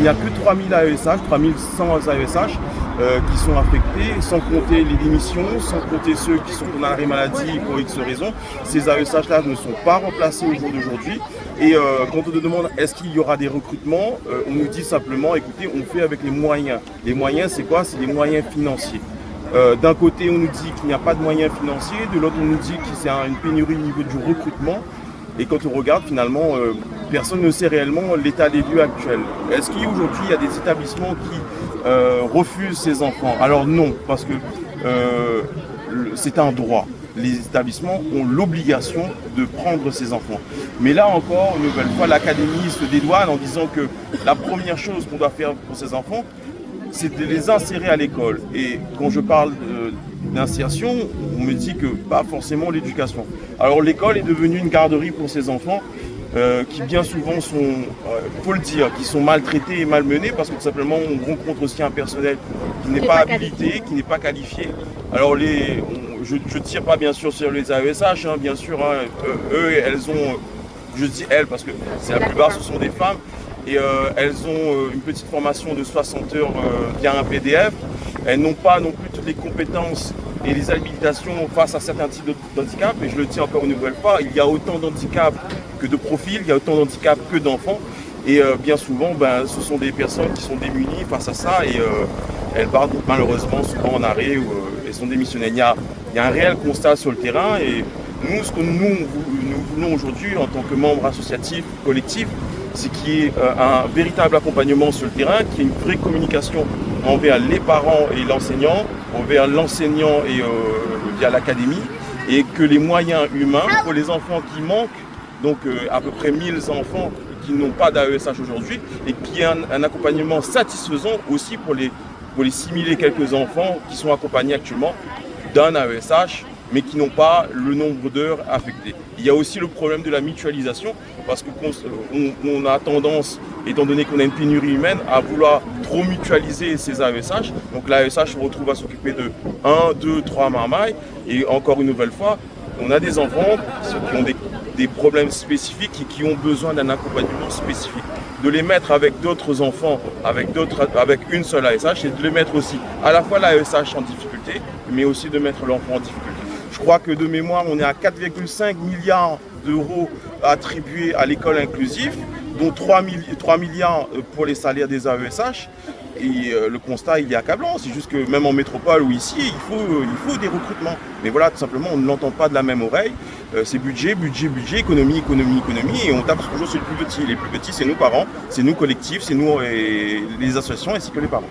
n'y a que 3000 AESH, 3100 AESH qui sont affectés, sans compter les démissions, sans compter ceux qui sont en arrêt maladie pour X raisons. Ces AESH-là ne sont pas remplacés au jour d'aujourd'hui. Et quand on nous demande est-ce qu'il y aura des recrutements, on nous dit simplement, écoutez, on fait avec les moyens. Les moyens, c'est quoi? C'est les moyens financiers. D'un côté, on nous dit qu'il n'y a pas de moyens financiers, de l'autre, on nous dit que c'est une pénurie au niveau du recrutement. Et quand on regarde, finalement, personne ne sait réellement l'état des lieux actuel. Est-ce qu'aujourd'hui, il y a des établissements qui refusent ces enfants? Alors non, parce que c'est un droit. Les établissements ont l'obligation de prendre ces enfants. Mais là encore, une nouvelle fois, l'académie se dédouane en disant que la première chose qu'on doit faire pour ces enfants, c'est de les insérer à l'école. Et quand je parle d'insertion, on me dit que pas forcément l'éducation. Alors l'école est devenue une garderie pour ces enfants qui bien souvent sont, faut le dire, qui sont maltraités et malmenés parce que tout simplement on rencontre aussi un personnel qui n'est pas habilité, qui n'est pas qualifié. Alors je ne tire pas bien sûr sur les AESH, hein, bien sûr, hein, eux, elles ont, je dis elles parce que c'est la plupart ce sont des femmes, et elles ont une petite formation de 60 heures via un PDF. Elles n'ont pas non plus toutes les compétences et les habilitations face à certains types d'handicap. Et je le dis encore une nouvelle fois, il y a autant d'handicaps que de profils, il y a autant d'handicaps que d'enfants. Et bien souvent, ce sont des personnes qui sont démunies face à ça et elles partent malheureusement souvent en arrêt ou elles sont démissionnées. Il y a un réel constat sur le terrain et nous, ce que nous voulons aujourd'hui en tant que membres associatifs, collectifs, c'est qu'il y ait un véritable accompagnement sur le terrain, qu'il y ait une vraie communication envers les parents et l'enseignant, envers l'enseignant et via l'académie, et que les moyens humains pour les enfants qui manquent, donc à peu près 1000 enfants qui n'ont pas d'AESH aujourd'hui, et qu'il y ait un accompagnement satisfaisant aussi pour les 6000 et quelques enfants qui sont accompagnés actuellement d'un AESH, mais qui n'ont pas le nombre d'heures affectées. Il y a aussi le problème de la mutualisation, parce qu'on a tendance, étant donné qu'on a une pénurie humaine, à vouloir trop mutualiser ces AESH. Donc l'AESH se retrouve à s'occuper de 1, 2, 3 marmailles, et encore une nouvelle fois, on a des enfants qui ont des problèmes spécifiques et qui ont besoin d'un accompagnement spécifique. De les mettre avec d'autres enfants, avec une seule AESH, et de les mettre aussi à la fois l'AESH en difficulté, mais aussi de mettre l'enfant en difficulté. Je crois que de mémoire, on est à 4,5 milliards d'euros attribués à l'école inclusive, dont 3 milliards pour les salaires des AESH. Et le constat, il est accablant. C'est juste que même en métropole ou ici, il faut des recrutements. Mais voilà, tout simplement, on ne l'entend pas de la même oreille. C'est budget, économie. Et on tape toujours sur les plus petits. Les plus petits, c'est nos parents, c'est nous collectifs, c'est nous les associations ainsi que les parents.